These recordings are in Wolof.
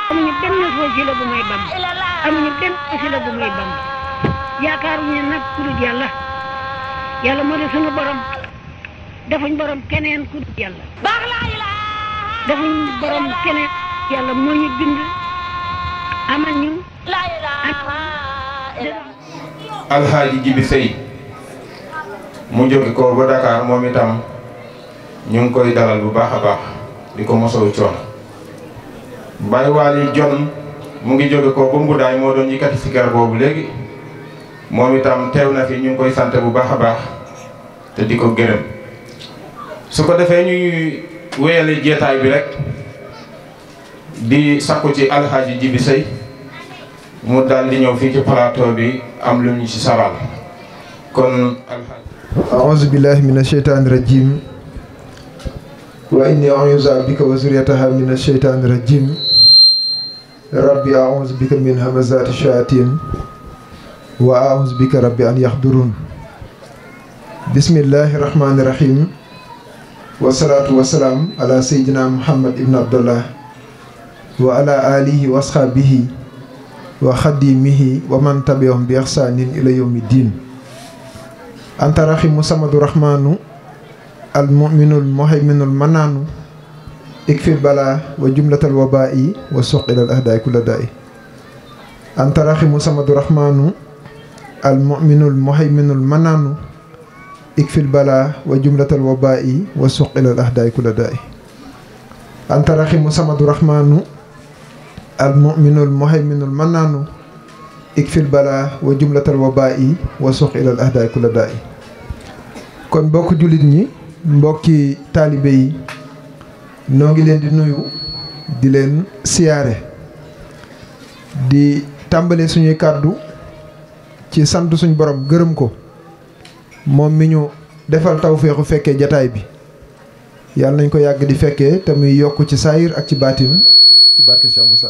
amuñu benn wasila bu may Bamba amuñu benn wasila bu may Bamba yaakaaruñu nag ku dul yàlla yàlla moo di sunu borom defuñ borom keneen ku dul yàlla defuñ borom keneen yàlla moo ñu bind amal ñu Alxaaji Jibi Sey mu jóge ko ba Dakar moom itam ñu ngi koy dalal bu baax a baax di ko mosow coono Baye Waly Jon mu ngi jóge ko ba Mbudaay moo doon yëkkati sikar boobu léegi moom itam teew na fi ñu ngi koy sant bu baax a baax te di ko gërëm su ko defee ñuy wéyale jeetaay bi rek di sakku ci Alxaaji Jibi Sey mu daal di ñëw fii ci plateau bi am lu ñu ci saral kon a'uuzu billahi mina sheytaani rajim wa inni a'uuzu bika wa zurriyataha mina sheytaani rajim rabbi a'uuzu bika min hamazaati shayaatiin wa a'uuzu bika rabbi an yahdurun bismillahi rahmaani rahim wa salaatu wa salaam ala sayyidina muhammad ibn abdullah wa ala alihi wa ashaabihi wa xadimihi wa man tabi'ahum bi ihsaanin ila yawmi diin anta rahimu samadu rahmanu al mu'minul muhayminul manaanu ikfir bala wa jumlatal wabaa'i wa suqilal ahdaay kulla daay anta rahimu samadu rahmanu al mu'minul muhayminul manaanu ikfir bala wa jumlatal wabaa'i wa suqilal ahdaay kulla daay anta rahimu samadu rahmanu al mu'minul muhayminul manaanu ikfil bala wa jumlatal wabaa'i wa suqilal ahdaay kulla daay kon mbokki jullit ñi mbokki taalibe yi noo ngi leen di nuyu di leen siyaare di tàmbale suñuy kàddu ci sant suñ borom gërëm ko moom mi ñu defal tawféexu fekkee jataay bi yàlla nañ ko yàgg di fekkee te muy yokk ci saayir ak ci baatin ci barke Cheikh Moussa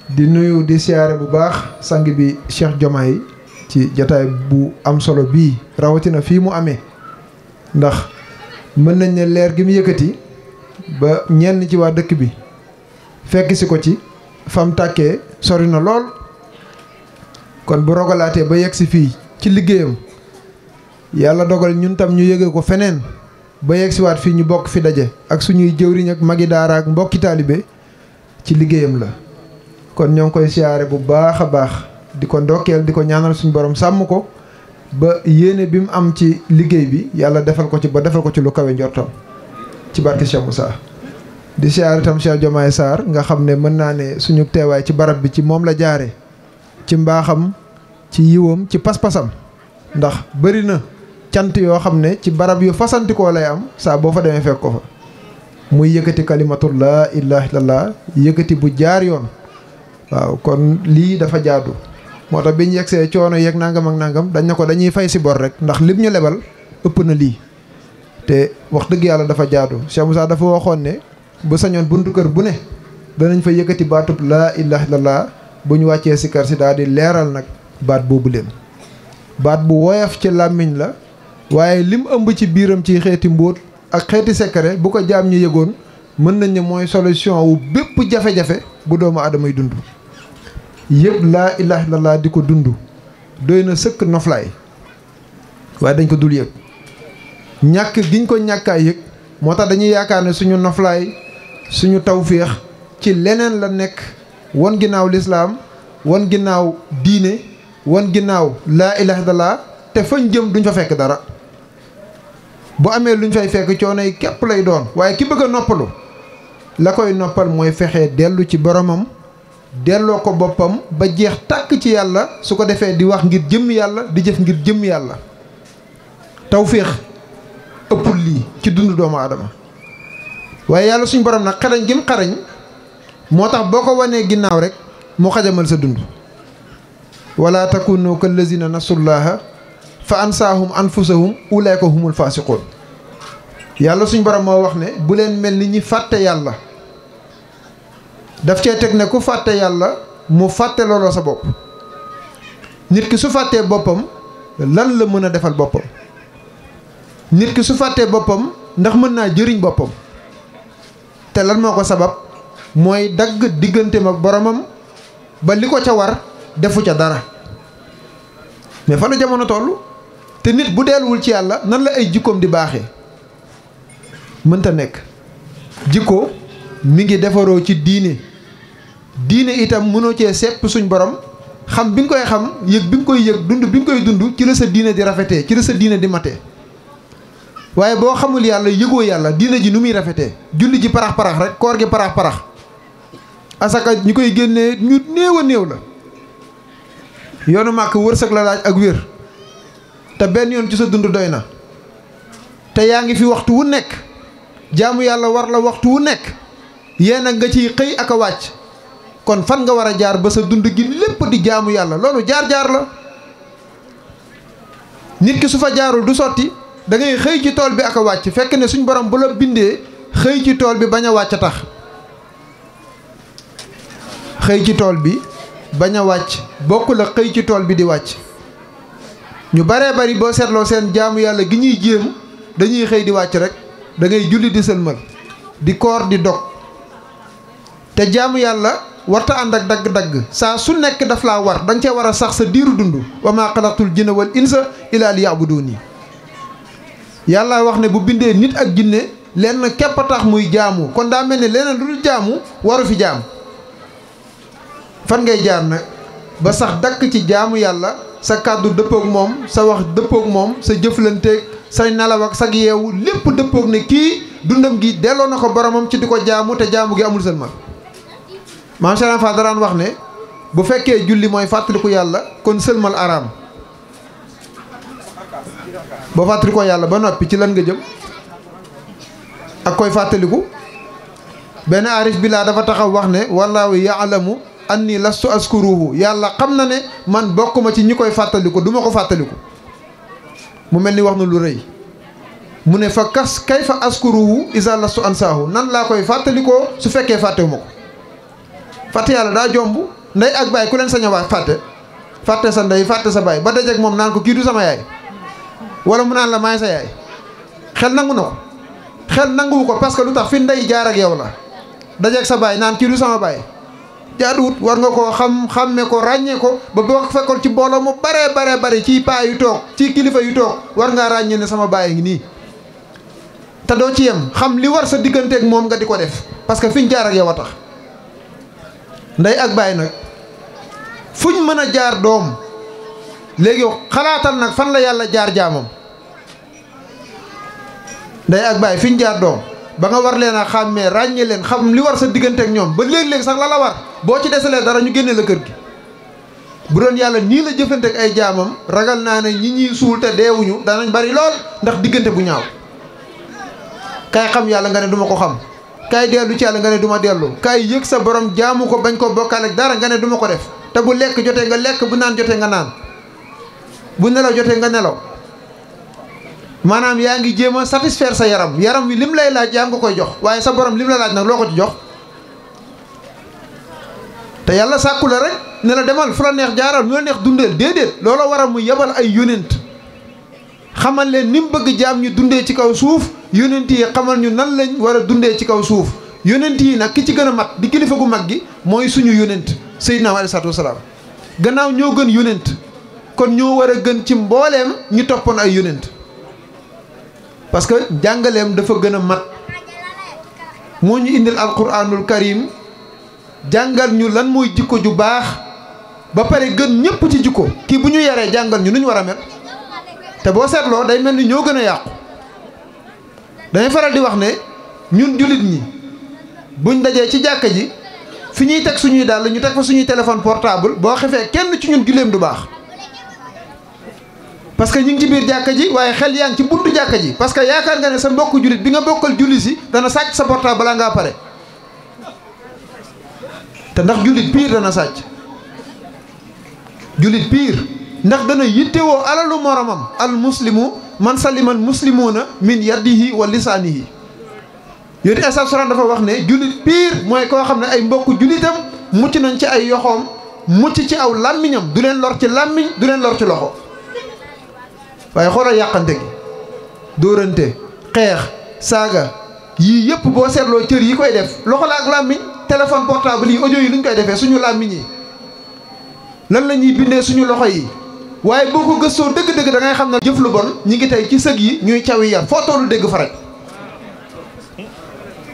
di nuyu di siyaare bu baax sang bi Cheikh Diomaye ci jataay bu am solo bii rawatina fii mu amee ndax mën nañ ne leer gi mu yëkkati ba ñenn ci waa dëkk bi fekk si ko ci fam tàkkee sori na lool kon bu rogalaatee ba yegg si fii ci liggéeyam yàlla dogal ñun tam ñu yëge ko feneen ba yegg si waat fii ñu bokk fi daje ak suñuy jëwriñ ak magi daara ak mbokki taalibe ci liggéeyam la kon ñoo ngi koy siyaare bu baax a baax di ko ndokkeel di ko ñaanal suñu borom sàmm ko ba yéene bi mu am ci liggéey bi yàlla defal ko ci ba defal ko ci lu kawe njortam ci barke Cheikh Moussa di siyaare itam Cheikh Diomaye Sarr nga xam ne mën naa ne suñu teewaay ci barab bi ci moom la jaare ci mbaaxam ci yiwam ci pas-pasam ndax bëri na cant yoo xam ne ci barab yu fasantikoo lay am saa boo fa demee fekk ko fa muy yëkkati kalimatul laa ilaaha illallaah yëkkati bu jaar yoon waaw kon lii dafa jaadu moo tax bi ñu yegsee coono yeeg nangam ak nangam dañ ne ko dañuy fay si bor rek ndax lim ñu lebal ëpp na lii te wax dëgg yàlla dafa jaadu Cheikh Moussa dafa waxoon ne bu sañoon buntu kër bu ne danañ fa yëkkati baatub laa ilaaha illallaah bu ñu wàccee si kër si daal di leeral nag baat boobu leen baat bu woyof ci làmmiñ la waaye lim ëmb ci biiram ci xeeti mbóot ak xeeti secret bu ko jaam ñu yëgoon mën nañ ne mooy solution wu bépp jafe-jafe bu doomu aadamay dund yëpp laa ilaaha illallaah di ko dund doy na sëkk noflaay waaye dañ ko dul yëg ñàkk giñ ko ñàkkaay yëg moo tax dañuy yaakaar ne suñu noflaay suñu tawféex ci leneen la nekk wan ginnaaw lislaam wan ginnaaw diine wan ginnaaw laa ilaaha illallaah te fañ jëm duñ fa fekk dara bu amee luñ fay fekk coono yi képp lay doon waaye ki bëgg a noppalu la koy noppal mooy fexe dellu ci boromam delloo ko boppam ba jeex tàkk ci yàlla su ko defee di wax ngir jëmm yàlla di jëf ngir jëmm yàlla tawféex ëppul lii ci dund doomu aadama waaye yàlla suñ borom nag xarañ gi mu xarañ moo tax boo ko wanee ginnaaw rek mu xajamal sa dund wala takunu kallazina nasullaha fa ansaahum anfusahum ulaika humul fasiqun yàlla suñ borom moo wax ne bu leen mel ni ñi fàtte yàlla daf cee teg ne ku fàtte yàlla mu fàtte looloo sa bopp nit ki su fàttee boppam lan la mën a defal boppam nit ki su fàttee boppam ndax mën naa jëriñ boppam te lan moo ko sabab mooy dagg digganteem ak boromam ba li ko ca war defu ca dara. mais fa la jamono toll te nit bu delluwul ci yàlla nan la ay jikkoom di baaxee mënta nekk. jikko mi ngi defaroo ci diine itam mënoo cee sepp suñ borom xam bi nga koy xam yëg bi nga koy yëg dund bi nga koy dund ci la sa diine di rafetee ci la sa diine di matee. waaye boo xamul yàlla yëgoo yàlla diine ji nu muy rafetee julli ji parax rek koor gi parax asaka ñu koy génnee ñu néew a néew la. yoonu màkk wërsëg la laaj ak wér te benn yoon ci sa dund doy na te yaa ngi fi waxtu wu nekk jaamu yàlla war la waxtu wu nekk yéen a nga ciy xëy ak a wàcc kon fan nga war a jaar ba sa dund gi lépp di jaamu yàlla loolu jaar-jaar la. nit ki su fa jaarul du sotti da ngay xëy ci tool bi ak a wàcc fekk ne suñ borom bu la bindee xëy ci tool bi bañ a wàcc tax. xëy ci tool bi bañ a wàcc bokk la xëy ci tool bi di wàcc. ñu baree bari boo seetloo seen jaamu yàlla gi ñuy jéem dañuy xëy di wàcc rek da ngay julli di sëlmal di koor di dog te jaamu yàlla warta ànd ak dagg-dagg saa su nekk daf laa war danga cee war a sax sa diiru dund wa maa xalaqtul jinna wal insa illaa liya'buduuni. yàlla wax ne bu bindee nit ak jinne lenn képp a tax muy jaamu kon daa mel ne leneen lu dul jaamu waru fi jaam. fan ngay jaar nag ba sax dakk ci jaamu yàlla sa kàddu dëppook moom sa wax dëppook moom sa jëflanteeg say nelaw ak sag yeewu lépp dëppook ne kii dundam gi delloo na ko boromam ci di ko jaamu te jaamu gi amul sëlmal. maam Cheikh Fall daraan wax ne bu fekkee julli mooy fàttaliku yàlla kon sëlmal araam. boo fàttalikoo yàlla ba noppi ci lan nga jëm ak koy fàttaliku. benn arif bi laa dafa taxaw wax ne wallaahu yaalamu anni lastu askuruhu yàlla xam na ne man bokkuma ci ñi koy fàttaliku du ma ko fàttaliku. mu mel ni wax na lu rëy mu ne fa kayfa askuruhu isa lastu ansaahu nan laa koy fàttalikoo su fekkee fàttewu ma ko. fàtte yàlla daa jomb ndey ak baay ku leen sañ a fàtte sa ndey fàtte sa baay ba dajeek moom naan ko kii du sama yaay wala mu naan la maay sa yaay xel nangu na ko. xel nanguwu ko parce que lu tax fi ndey jaar ak yow la dajeek sa baay naan kii du sama baay jaaduwut war nga koo xàmme ko ràññee ko ba boo ko fekkoon ci mbooloo mu bare ci paa yu toog ci kilifa yu toog war ngaa ràññee ne sama baay ngi nii. te doo ci yem xam li war sa digganteeg moom nga di ko def parce que fiñ jaar ak yow a tax. ndey ak baay nag fuñ mën a jaar doom léegi xalaatal nag fan la yàlla jaar jaamam. ndey ak baay fiñ jaar doom ba nga war leen a xàmmee ràññee leen xam li war sa diggante ak ñoom ba léeg-léeg sax la war boo ci desalee dara ñu génne la kër gi. bu doon yàlla nii la jëfante ak ay jaamam ragal naa ne ñi ñuy suul te deewuñu danañ bari lool ndax diggante bu ñaaw. kaay xam yàlla nga ne duma ko xam kaay dellu ci yàlla nga ne duma dellu kaay yëg sa borom jaamu ko bañ ko bokkaale ak dara nga ne duma ko def te bu lekk jotee nga lekk bu naan jotee nga naan bu nelaw jotee nga nelaw. maanaam yaa ngi jéem a satisfaire sa yaram wi lim lay laaj yaa nga koy jox waaye sa borom lim la laaj nag loo ko ci jox. te yàlla sàkku la rek ne la demal fu la neex jaaral nu la neex dundeel déedéet looloo waral mu yebal ay yónent xamal leen ni mu bëgg jaam ñu dundee ci kaw suuf yónent yi xamal ñu nan lañ war a dundee ci kaw suuf yónent yi nag ki ci gën a mat di kilifa gu mag gi mooy suñu yónent Seydina alayhi salaatu wasalaam gannaaw ñoo gën yónent kon ñoo war a gën ci mbooleem ñu toppoon ay yónent parce que jàngaleem dafa gën a mat moo ñu indil alquranul karim jàngal ñu lan mooy jikko ju baax ba pare gën ñëpp ci jikko kii bu ñu yaree jàngal ñu nu ñu war a mel te boo seetloo day mel ni ñoo gën a yàqu. dañuy faral di wax ne ñun jullit ñi buñ dajee ci jàkka ji fi ñuy teg suñuy dàll ñu teg fa suñuy téléphone portable boo xefee kenn ci ñun gileem du baax. parce que ñu ngi ci biir jàkka ji waaye xel yaa ngi ci buntu jàkka ji parce que yaakaar nga ne sa mbokku jullit bi nga bokkal julli si dana sàcc sa portable balaa ngaa pare te ndax jullit piir dana sàcc jullit piir ndax dana yittewoo alalu moromam al muslimu man salimal muslimuuna min yadihi wa lisaanihi yooyu asabsuran dafa wax ne jullit piir mooy koo xam ne ay mbokku jullitam mucc nañ ci ay yoxoom mucc ci aw làmmiñam du leen lor ci làmmiñ du leen lor ci loxo. waaye xoolal yàqante gi dóorante xeex saaga yii yëpp boo seetloo cër yi koy def loxo la ak làmmiñ téléphone portable yi audio yi lu ñu koy defee suñu làmmiñ yi lan la ñuy bindee suñu loxo yi waaye boo ko gëstoo dëgg-dëgg da ngay xam ne jëf lu bon ñi ngi tey ci sëg yi ñuy cawi yar foo tollu dégg faraj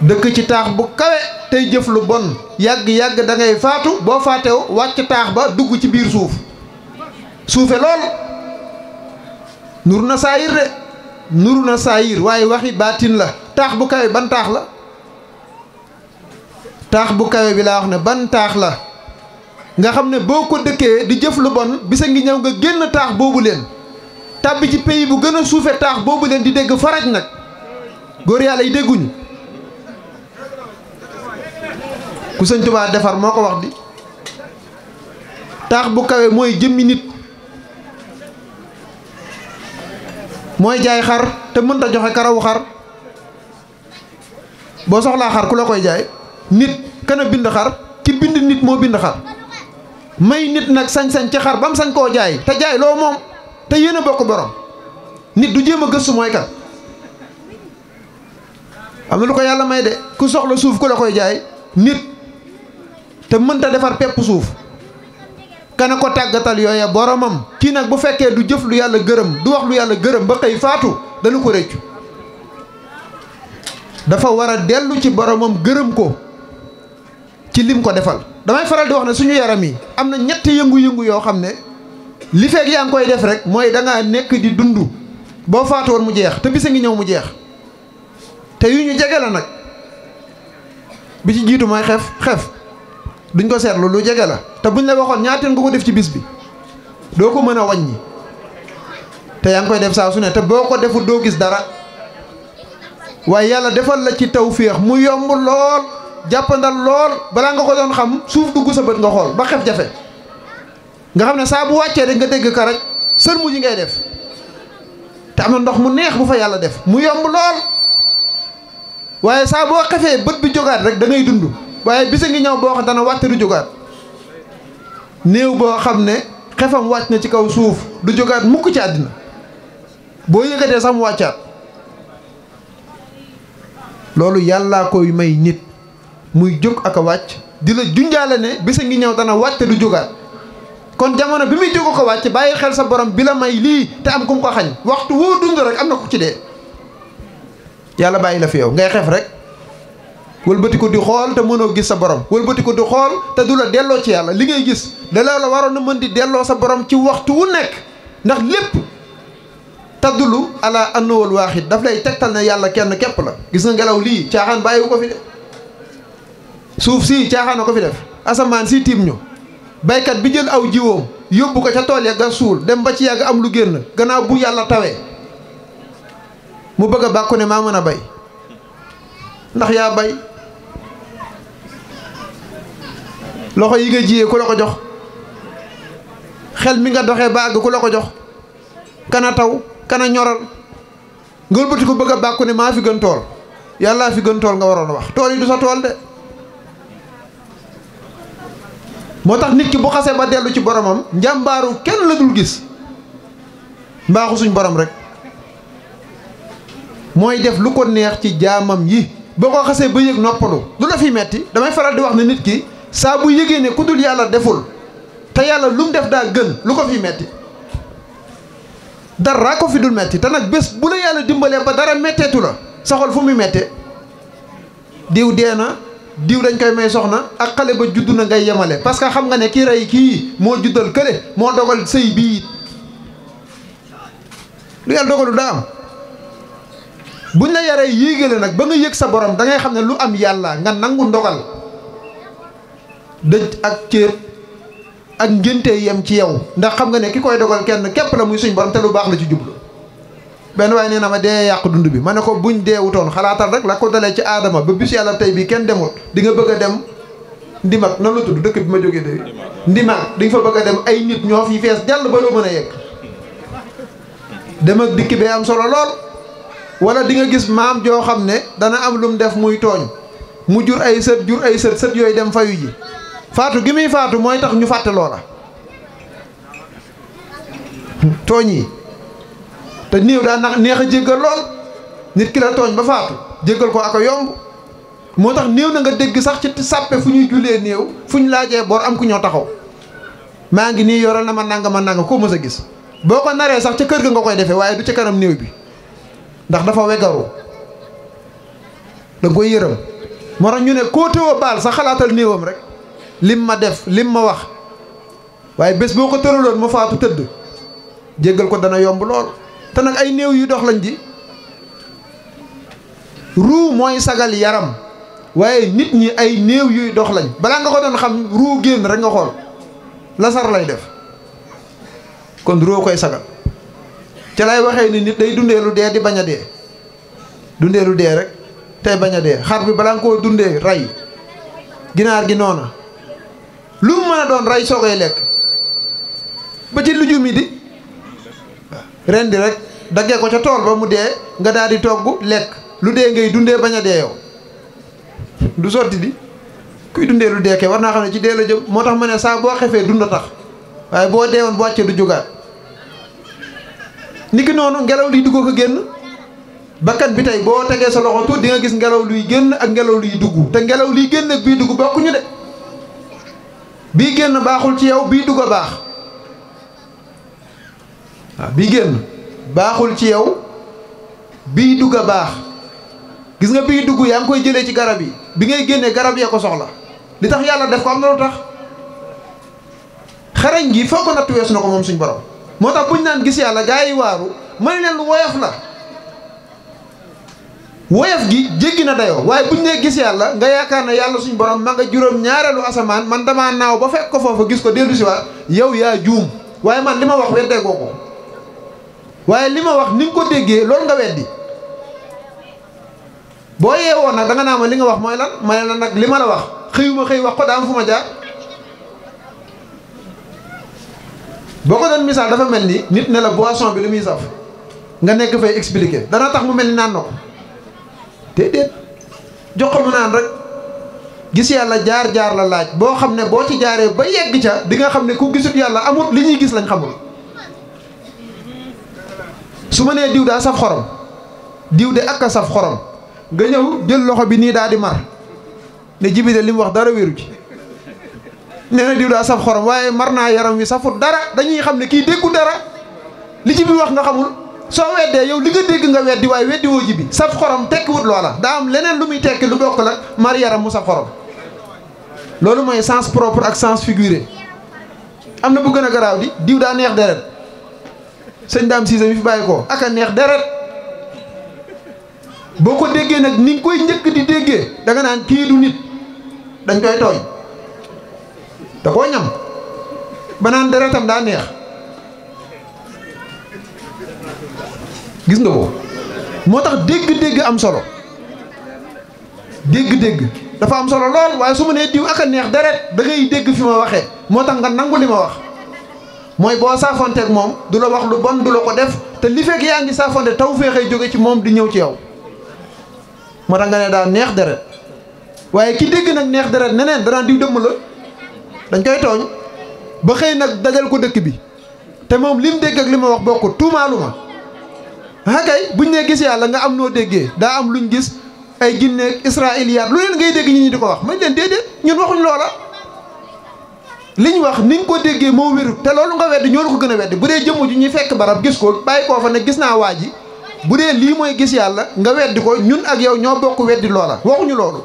dëkk ci taax bu kawe tey jëf lu bon yàgg-yàgg da ngay faatu boo faatew wàcc taax ba dugg ci biir suufe lool nuru na saayir de nuru na saayir waaye waxi baatin la taax bu kawe ban taax la taax bu kawe bi laa wax ne ban taax la nga xam ne boo ko dëkkee di jëf lu bon bisa ngi ñëw nga génn taax boobu leen tàbbi ci pays bu gën a suufe taax boobu leen di dégg faraj nag góor yàlla yi dégguñu ku Sëñ Tuubaa defar moo ko wax di taax bu kawe mooy jëmmi nit mooy jaay xar te mënta joxe karawu xar boo soxlaa xar ku la koy jaay nit kana bind xar ci bind nit moo bind xar may nit nag sañ-sañ ci xar ba mu sañ koo jaay te jaay loo moom te yéen a bokk borom nit du jéem a gëstu mooy kan am na lu ko yàlla may de ku soxla suuf ku la koy jaay nit te mënta defar pepp suuf kana ko tàggatal yooya boromam kii nag bu fekkee du jëf lu yàlla gërëm du wax lu yàlla gërëm ba xëy faatu dana ko réccu dafa war a dellu ci boromam gërëm ko ci lim ko defal damay faral di wax ne suñu yaram yi am na ñetti yëngu-yëngu yoo xam ne li fekk yaa ngi koy def rek mooy da ngaa nekk di dund boo faatu woon mu jeex te bisa ngi ñëw mu jeex te yu ñu jege la nag bi ci jiitu mooy xef duñ ko seetlu lu jege la te buñ la waxoon ñaateen nga ko def ci bis bi doo ko mën a wàññi te yaa ngi koy def saa su ne te boo ko deful doo gis dara waaye yàlla defal la ci tawféex mu yomb lool jàppandal lool balaa nga ko doon xam suuf dugg sa bët nga xool ba xef jafe nga xam ne saa bu wàccee rek nga dégg karaj sël mu ji ngay def te am na ndox mu neex bu fa yàlla def mu yomb lool waaye saa boo xefee bët bi jógaat rek da ngay dund waaye bisa ngi ñëw boo xam dana wàtte du jógaat néew boo xam ne xefam wàcc na ci kaw suuf du jógaat mukk ci àddina boo yëgatee sax mu wàccaat loolu yàllaa koy may nit muy jóg ak a wàcc di la junjaale ne bisa ngi ñëw dana wàtte du jógaat kon jamono bi muy jóg ko wàcc bàyyi xel sa borom bi la may lii te am ku mu ko xañ waxtu woo dund rek am na ko ci dee yàlla bàyyi la fi yow ngay xef rek wëlbati ko di xool te mënoo gis sa borom wëlbati ko di xool te du la delloo ci yàlla li ngay gis da la waroon na mën di delloo sa borom ci waxtu wu nekk ndax lépp taddulu ala annawal waaxid daf lay tegtal ne yàlla kenn képp la gis nga ngelaw lii caaxaan bàyyiwu ko fi de suuf sii caaxaan a ko fi def asamaan sii tiim ñu baykat bi jël aw jiwoom yóbbu ko ca tool ya ga suul dem ba ci yàgg am lu génn gannaaw bu yàlla tawee mu bëgg a bàkku ne maa mën a bay ndax yaa bay loxo yi nga jiyee ku la ko jox xel mi nga doxee ba àgg ku la ko jox kana taw kana ñoral nga wëlbati ko bëgg a bàkku ne maa fi gën tool yàllaa fi gën tool nga waroon a wax tool yi du sa tool de moo tax nit ki bu xasee ba dellu ci boromam njàmbaaru kenn la dul gis mbaaxu suñ borom rek mooy def lu ko neex ci jaamam yi boo ko xasee ba yëg noppalu du la fi metti damay faral di wax ne nit ki saa bu yëgee ne ku dul yàlla deful te yàlla lu mu def daa gën lu ko fi metti dara ko fi dul metti te nag bés bu la yàlla dimbalee ba dara metteetu la sa xol fu muy mettee diw dee na diw dañ koy may soxna ak xale ba juddu na ngay yemale parce que xam nga ne kii rey kii moo juddal kële moo dogal sëy bii lu yàlla dogalu daa am buñ la yaree yéegale nag ba nga yëg sa borom da ngay xam ne lu am yàlla nga nangu ndogal dëj ak céet ak ngénte yem ci yow ndax xam nga ne ki koy dogal kenn képp la muy suñ borom te lu baax la ci jublu benn waaye nee na ma dee yàq dund bi ma ne ko buñ deewutoon xalaatal rek la ko dalee ci aadama ba bis yàlla tey bi kenn demut di nga bëgg a dem ndimak nan la tudd dëkk bi ma jógee de ndimak di nga fa bëgg a dem ay nit ñoo fi fees jàll ba doo mën a yegg dem ak dikk bee am solo lool wala di nga gis maam joo xam ne dana am lu mu def muy tooñ mu jur ay sët sët yooyu dem fayu ji faatu gi muy faatu mooy tax ñu fàtte loola tooñ yi te néew daa neex a jéggal lool nit ki la tooñ ba faatu jéggal ko ak a yomb moo tax néew na nga dégg sax ci sàppe fu ñuy jullee néew fu ñu laajee bor am ku ñoo taxaw maa ngi nii yoral na ma nanga koo mës a gis boo ko naree sax ca kër ga nga koy defee waaye du ca kanam néew bi ndax dafa wegaru da nga koy yërëm moo tax ñu ne koo tëwa baal sax xalaatal néewam rek lim ma def lim ma wax waaye bés boo ko tëraloon mu faatu tëdd jéggal ko dana yomb lool te nag ay néew yu dox lañ di ruu mooy sagal yaram waaye nit ñi ay néew yuy dox lañ balaa nga ko doon xam ruu génn rek nga xool lasar lay def kon ruu koy sagal ca lay waxee ni nit day dundee lu dee di bañ a dee dundee lu dee rek tey bañ a dee xar bi balaa nga koo dundee rey ginaar gi noona lu mu mën a doon rey soo koy lekk ba ci lujum yi di ren di rek daggee ko ca tool ba mu dee nga daal di togg lekk lu dee ngay dundee bañ a dee yow du sotti di kuy dundee lu dee kay war naa xam ne ci dee la jëm moo tax ma ne saa boo xefee dund tax waaye boo deewoon bu wàccee du jógaat niki noonu ngelaw liy dugg ko génn bakkan bi tey boo tegee sa loxo tuut di nga gis ngelaw luy génn ak ngelaw luy dugg te ngelaw liy génn ak bii dugg bokkuñu de bii génn baaxul ci yow bii dugg a baax waaw bii génn baaxul ci yow bii dugg a baax gis nga bii dugg yaa ngi koy jëlee ci garab yi bi ngay génnee garab yee ko soxla li tax yàlla def ko am na lu tax xarañ gi foo ko natt weesu na ko moom suñ borom moo tax buñ naan gis yàlla gaa yi waaru mën leen lu woyof la woyof gi jéggi na dayoo waaye buñ nee gis yàlla nga yaakaar ne yàlla suñ borom ma nga juróom ñaareelu asamaan man damaa naaw ba fekk ko foofu gis ko dellu si waat yow yaa juum waaye man li ma wax weddee goo ko waaye li ma wax ni nga ko déggee loolu nga weddi boo yeewoon nag da nga naa ma li nga wax mooy lan ma ne la nag li ma la wax xëyuma xëy wax ko daa am fu ma jaar boo ko doon misaal dafa mel ni nit ne la boisson bi lu muy saf nga nekk fay expliquer dana tax mu mel ni naan na ko déedéet jox ko mu naan rek gis yàlla jaar-jaar la laaj boo xam ne boo ci jaaree ba yegg ca di nga xam ne ku gisut yàlla amut li ñuy gis lañ xamul su ma nee diw daa saf xorom diw de ak a saf xorom nga ñëw jël loxo bi nii daal di mar ne jibi de li mu wax dara wéru ci nee na diw daa saf xorom waaye mar naa yaram wi safut dara dañuy xam ne kii déggu dara li ci bi wax nga xamul soo weddee yow li nga dégg nga weddi waaye weddi woo ji bi saf xorom tekkiwut loola daa am leneen lu muy tekki lu bokk la mar yaram mu saf xorom loolu mooy sens propre ak sens figuré am na bu gën a garaaw di diw daa neex deret sëñ Dame Cissé mi fi bàyyi ko ak a neex deret boo ko déggee nag ni nga koy njëkk di déggee da nga naan kii du nit dañ koy tooñ da koo ñam ba naan deretam daa neex gis nga ko moo tax dégg-dégg am solo dégg-dégg dafa am solo lool waaye su ma nee diw ak a neex deret da ngay dégg fi ma waxee moo tax nga nangu li ma wax mooy boo saafonteeg moom du la wax lu bon du la ko def te li fekk yaa ngi saafonte taw féexay jóge ci moom di ñëw ci yow moo tax nga ne daa neex deret waaye ki dégg nag neex deret neneen danaa diw dëmm la dañ koy tooñ ba xëy nag dajal ko dëkk bi te moom lim dégg ak li ma wax bokkut tuumaalu ma kay buñ ne gis yàlla nga am noo déggee daa am luñ gis ay jinneeg israiliyaat lu leen ngay dégg ñi di ko wax mañ leen déedéet ñun waxuñ loola liñ wax ni nga ko déggee moo wérut te loolu nga weddi ñoo la ko gën a weddi bu dee jëmm ju ñuy fekk barab gis ko bàyyi koo fa ne gis naa waa ji bu dee lii mooy gis yàlla nga weddi ko ñun ak yow ñoo bokk weddi loola waxuñu loolu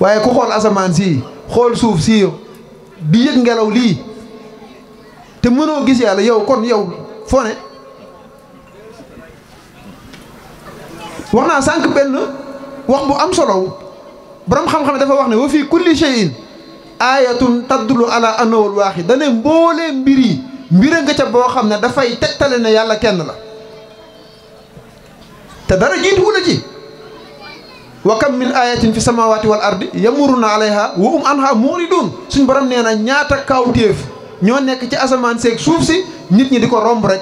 waaye ku xool asamaan sii xool suuf sii di yëg ngelaw lii te mënoo gis yàlla yow kon yow foo ne wax naa sànq benn wax bu am solo borom xam-xam dafa wax ne wa fii kulli shay'in aayatun taddulu ala annahu al-waahid dane mboolee mbir yi mbira nga ca boo xam ne dafay tegtale ne yàlla kenn la te dara jiituwu la ci wa kam min ayatin fi samawati wal ardi yamuruna alayha wa hum anha muridun suñ borom nee na ñaata kawtéef ñoo nekk ci asamaan seeg suuf si nit ñi di ko romb rek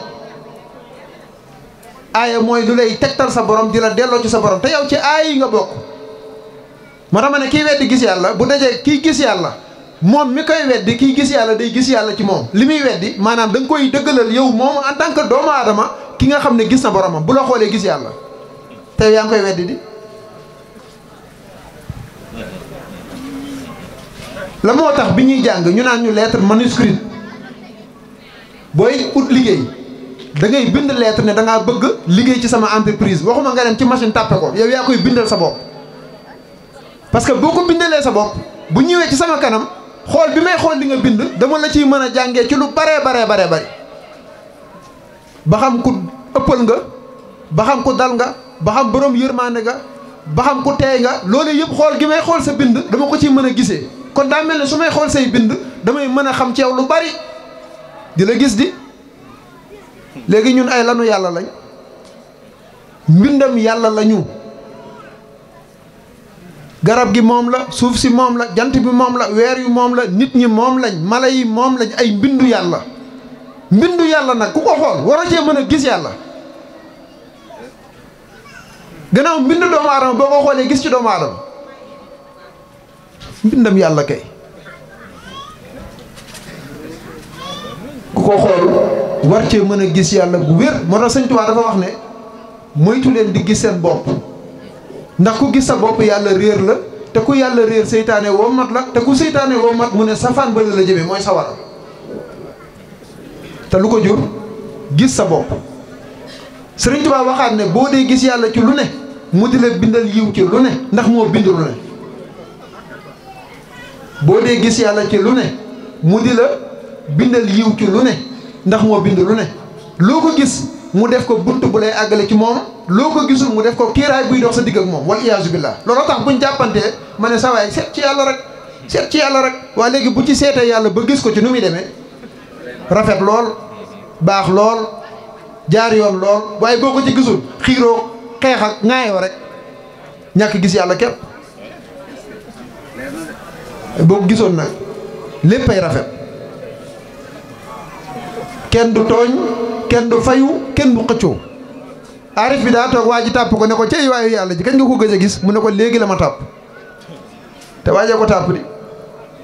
aaya mooy lu lay tegtal sa borom di la delloo ci sa borom te yow ci aaya yi nga bokk moo tax ma ne kii weddi gis yàlla bu dajee kii gis yàlla moom mi koy weddi kii gis yàlla day gis yàlla ci moom li muy weddi maanaam da nga koy dëggalal yow moom en tant que doomu aadama ki nga xam ne gis na boromam bu la xoolee gis yàlla te yaa ngi koy weddi di la moo tax bi ñuy jàng ñu naan ñu lettre manuscrite booy ut liggéey da ngay bind lettre ne da ngaa bëgg liggéey ci sama entreprise waxuma nga dem ci machine tàppe ko yow yaa koy bindal sa bopp parce que boo ko bindalee sa bopp bu ñëwee ci sama kanam xool bi may xool li nga bind dama la ciy mën a jàngee ci lu baree bari ba xam ku ëppal nga ba xam ku dal nga ba xam borom yërmaande nga ba xam ku teey nga loolu yëpp xool gi may xool sa bind dama ko ciy mën a gisee kon daa mel ne su may xool say bind damay mën a xam ci yow lu bari di la gis di léegi ñun ay lanu yàlla lañ mbindam yàlla lañu garab gi moom la suuf si moom la jant bi moom la weer yu moom la nit ñi moom lañ mala yi moom lañ ay mbindu yàlla nag ku ko xool war a cee mën a gis yàlla gannaaw mbindu doomu aadama boo ko xoolee gis ci doomu aadama mbindam yàlla kay ku ko xool war cee mën a gis yàlla bu wér moo tax Sëñ Tuubaa dafa wax ne moytu leen di gis seen bopp ndax ku gis sa bopp yàlla réer la te ku yàlla réer seytaane wommat la te ku seytaane wommat mu ne safaan ba la jëmee mooy sawara te lu ko jur gis sa bopp Sëriñ Tuubaa waxaat ne boo dee gis yàlla ci lu ne mu di la bindal yiw ci lu ne ndax moo bind lu ne boo dee gis yàlla ci lu ne mu di la bindal yiw ci lu ne ndax moo bind lu ne loo ko gis mu def ko bunt bu lay àggale ci moom loo ko gisul mu def ko kiiraay buy dox sa digg ak moom wal iyaazu billaah looloo tax buñ jàppantee ma ne sa waay seet ci yàlla rek waa léegi bu ci seetee yàlla ba gis ko ci nu muy demee rafet lool baax lool jaar yoon lool waaye boo ko ci gisul xiiroo xeex ak ŋaayoo rek ñàkk gis yàlla képp boo ko gisoon nag léppay rafet kenn du tooñ kenn du fayu kenn du xëccoo aarif bi daa toog waa ji tàpp ko ne ko cey waayu yàlla ji kañ nga ko gëj a gis mu ne ko léegi la ma tàpp te waajee ko tàpp di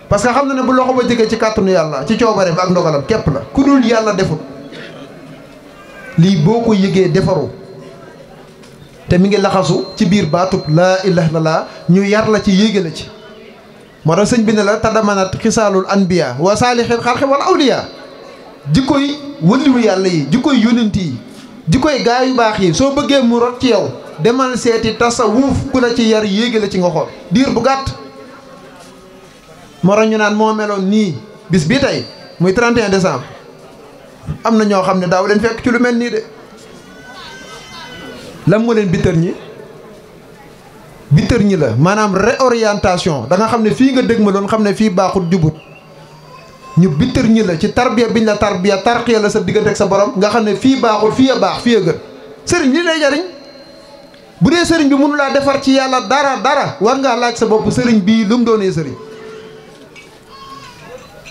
parce que xam na ne bu loxo ba jege ci kàttanu yàlla ci coobareem ak ndogalam képp la ku dul yàlla deful lii boo ko yëgee defaru te mi ngi laxasu ci biir baatub laa ilaaha illallaah ñu yar la ci yéege la ci moo tax sëñ bi ne la tadamanat xisaalul anbiya wa saalixil xalqi wal awliya jikkoy wëlliwu yàlla yi jikkoy yónent yi jikkoy gaa yu baax yi soo bëggee mu rot ci yow demal seeti tasawuf ku la ci yar yéege la ci nga xool diir bu gàtt moo tax ñu naan moo meloon nii bis bii tey muy 31 décembre am na ñoo xam ne daaw leen fekk ci lu mel nii de lan moo leen bittër ñi la maanaam réorientation da nga xam ne fii nga dëgg ma doon xam ne fii baaxut jubut ñu bittër ñi la ci tarbiya biñ la tarqiya la sa diggante ak sa borom nga xam ne fii baaxul fii a baax fii a gën sëriñ lii lay jariñ bu dee sëriñ bi mënu laa defar ci yàlla dara war ngaa laaj sa bopp sëriñ bii lu mu doonee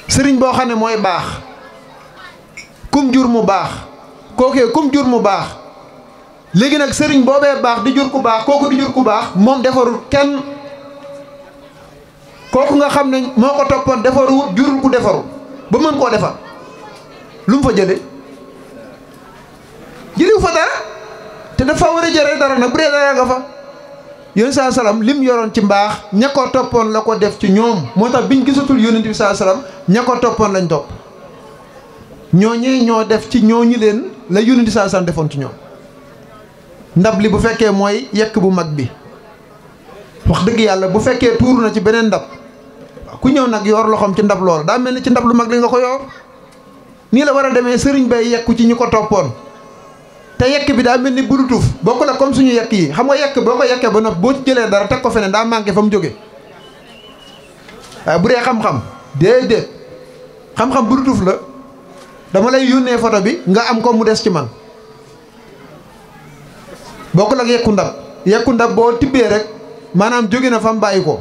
sëriñ boo xam ne mooy baax kum jur mu baax kookee kum jur mu baax léegi nag sëriñ boobee baax di jur ku baax kooku di jur ku baax moom defarul kenn kooku nga xam ne moo ko toppoon defarul jurul ku defarul ba mën koo defar lu mu fa jëlee jëliw fa dara te dafa war a jëre dara nag bu dee dara nga fa yónent saa salaam lim yoroon ci mbaax ña ko toppoon la ko def ci ñoom moo tax biñ gisatul yónent bi saa salaam ña ko toppoon lañ topp ñooñee ñoo def ci ñooñu leen la yónent bi saa salaam defoon ci ñoom ndab li bu fekkee mooy yekk bu mag bi wax dëgg yàlla bu fekkee tuuru na ci beneen ndab ku ñëw nag yor loxoom ci ndab lool daa mel ni ci ndab lu mag li nga ko yor nii la war a demee sëriñ bay yekku ci ñu ko toppoon te yekk bi daa mel ni burutuf bokk la comme suñu yekk yi xam nga yekk boo ko yekkee ba noppi boo ci jëlee dara teg ko feneen daa manqué fa mu jóge waaye bu dee xam-xam déedéet xam-xam burutuf la dama lay yónnee photo bi nga am ko mu des ci man bokkul ak yekku ndab boo tibbee rek maanaam jóge na fa mu bàyyi ko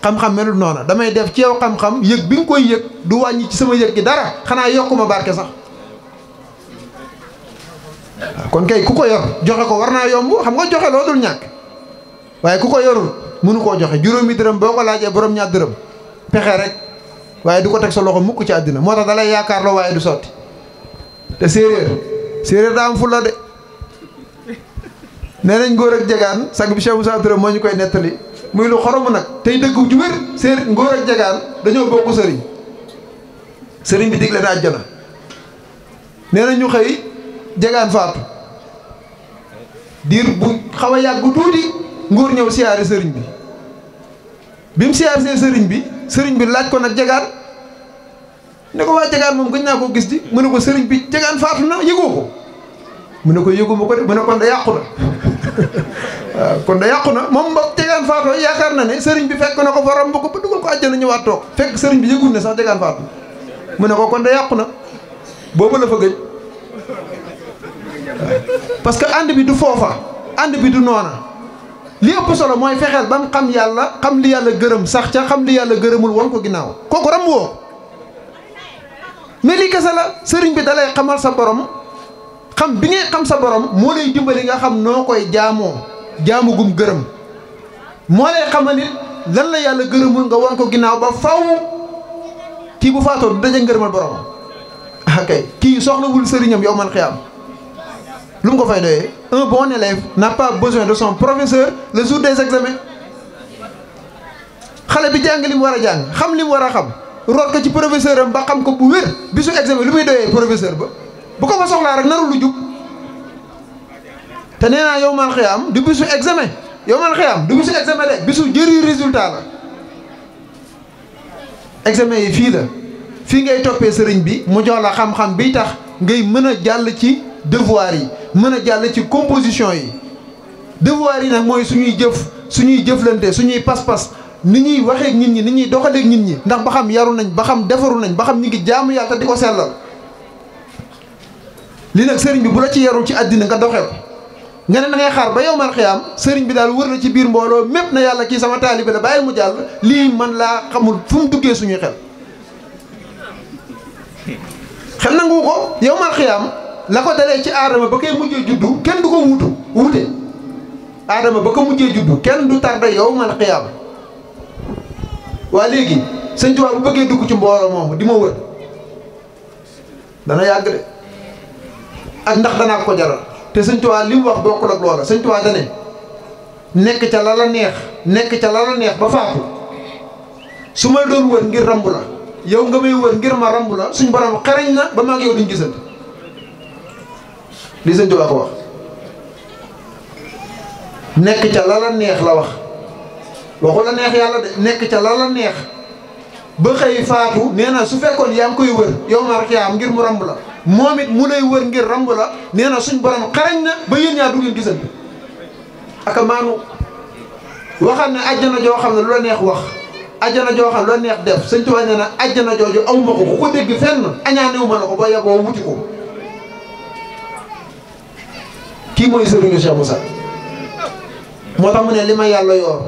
xam-xam melul noona damay def ci yow xam-xam yëg bi nga koy yëg du wàññi ci sama yëg gi dara xanaa yokkuma barke sax kon kay ku ko yor joxe ko war naa yomb xam nga joxe loo dul ñàkk waaye ku ko yorul mënu koo joxe juróomi dërëm boo ko laajee borom ñaar dërëm pexe rek waaye du ko teg sa loxo mukk ci àddina moo tax da lay yaakaar loo waaye du sotti te séeréer daa am fulla de nee nañ Ngor ak Jegaan sang bi Cheikh Moussa Touré moo ñu koy nettali muy lu xoromu nag tey dëgg ju wér séer Ngor ak Jegaan dañoo bokk sëriñ bi digle na àjjana nee na ñu xëy Jegaan faatu diir bu xaw a yàgg tuuti Ngor ñëw siyaare sëriñ bi mu siyaare see sëriñ bi laaj ko nag Jegaan ne ko waa Jegaan moom gëj naa koo gis di mu ne ko sëriñ bi Jegaan faatu na yëgoo ko mu ne ko yëguma ko de mu ne kon da yàqu na waaw kon da yàqu na moom ba Jegaan faatoo yaakaar na ne sëriñ bi fekk na ko fa romb ko ba dugal ko àjjana ñëwaat toog fekk sëriñ bi yëgul ne sax Jegaan faatu mu ne ko kon da yàqu na boobu la fa gëj parce que ànd bi du foofa ànd bi du noona li ëpp solo mooy fexeel ba mu xam yàlla xam li yàlla gërëm sax ca xam li yàlla gërëmul won ko ginnaaw kooku ram woo mais lii kese la sëriñ bi dalay xamal sa borom xam bi ngay xam sa borom moo lay dimbali nga xam noo koy jaamoo jaamu gum gërëm moo lay xamal nit lan la yàlla gërëmul nga won ko ginnaaw ba faw kii bu faatoo du daje ngërëmal borom kay kii soxlawul sëriñam yow man xiyaam lu mu ko fay doyee un bon élève n'a pas besoin de son professeur le jour des examens xale bi jàng li mu war a jàng xam li mu war a xam root ko ci professeur am ba xam ko bu wér bisu examen lu muy doyee professeur ba bu ko fa soxlaa rek narul lu jub te nee naa yow man xiyaam du bisu examen yow man xiyaam du bisu examen de bisu jëri résultat la examen yi fii la fii ngay toppee sëriñ bi mu jox la xam-xam bi tax ngay mën a jàll ci devoir yi mën a jàll ci composition yi devoir yi nag mooy suñuy jëflante suñuy pas-pas ni ñuy waxeek nit ñi ni ñuy doxaleek nit ñi ndax ba xam yaru nañ ba xam defaru nañ ba xam ñi ngi jaamu yàlla te di ko sellal li nag sëriñ bi bu la ci yarul ci àddina nga doxee ko nga ne da ngay xaar ba yowmal xiyaam sëriñ bi daal wër la ci biir mbooloo mépp na yàlla kii sama taalibe la bàyyi mu jàll lii man laa xamul fu mu duggee suñuy xel nangu ko yowmal xiyaam la ko dalee ci aadama ba koy mujjee juddu kenn du ko wuute aadama ba ko mujjee juddu kenn du tarda yowmal xiyaam waa léegi sëñ Tuubaa bu bëggee dugg ci mbooloo moomu di ma wër dana yàgg de ak ndax danaa ko jaral te sëñ Tuubaa li mu wax bokkul ak loola sëñ Tuubaa dane nekk ca la la neex ba faatu su ma doon wër ngir ramb la yow nga may wër ngir ma ramb la suñ borom xereñ na ba maag yow duñ gisante li sëñ Tuubaa ko wax nekk ca la la neex la wax waxu la neex yàlla de nekk ca la la neex ba xëy faatu nee na su fekkoon yaa ngi koy wër yow ma rek yaa am ngir mu ramb la moom it mu lay wër ngir ramb la nee na suñ borom xarañ na ba yéen ñaar du ngeen gisante aka maanu waxam ne ajjana joo xam ne lu la neex wax ajjana joo xam ne lu la neex def sëñ Tuubaa nee na ajjana jooju awma ko ku ko dégg fenn añaanewu ma la ko ba yeboo wuti ko kii mooy sëriñu Cheikh Moussa moo tax mu ne li ma yàlla yoor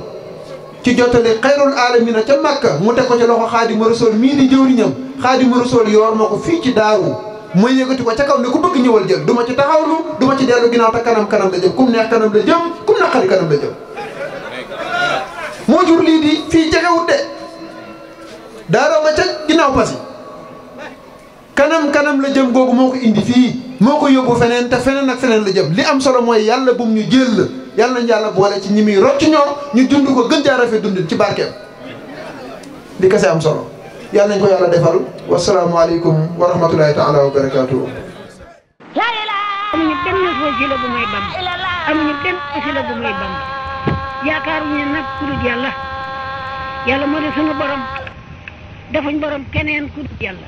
ci jottali xayrul aalamiina ca Makka mu teg ko ci loxo Xaadimu Rasuul mii di jëwriñam Xaadimu Rasuul yoor ma ko fii ci daaru ma yëkkati ko ca kaw ne ku bëgg ñëwal jël du ma ci taxawlu du ma ci dellu ginnaaw te kanam la jëm kum neex kanam la jëm kum naqari kanam la jëm moo jur lii di fii jegewut de daaroo nga ca ginnaaw pasi kanam la jëm googu moo ko indi fii moo ko yóbbu feneen te feneen ak feneen la jëm li am solo mooy yàlla bum ñu jël yàlla nañ yàlla boole ci ñi muy rocc ñoom ñu dund ko gën jaa rafet dundin ci barkeem li kese am solo yàlla nañ ko yàlla defal wasalaamualeykum wa rahmatulahi taala wa barakaatuhu. amuñu benn wasila bu may bam amuñu benn wasila bu may bam yaakaaruñu nag ku dul yàlla yàlla moo di sunu borom defuñ borom keneen ku dul yàlla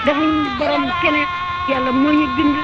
defuñ borom keneen yàlla moo ñu bind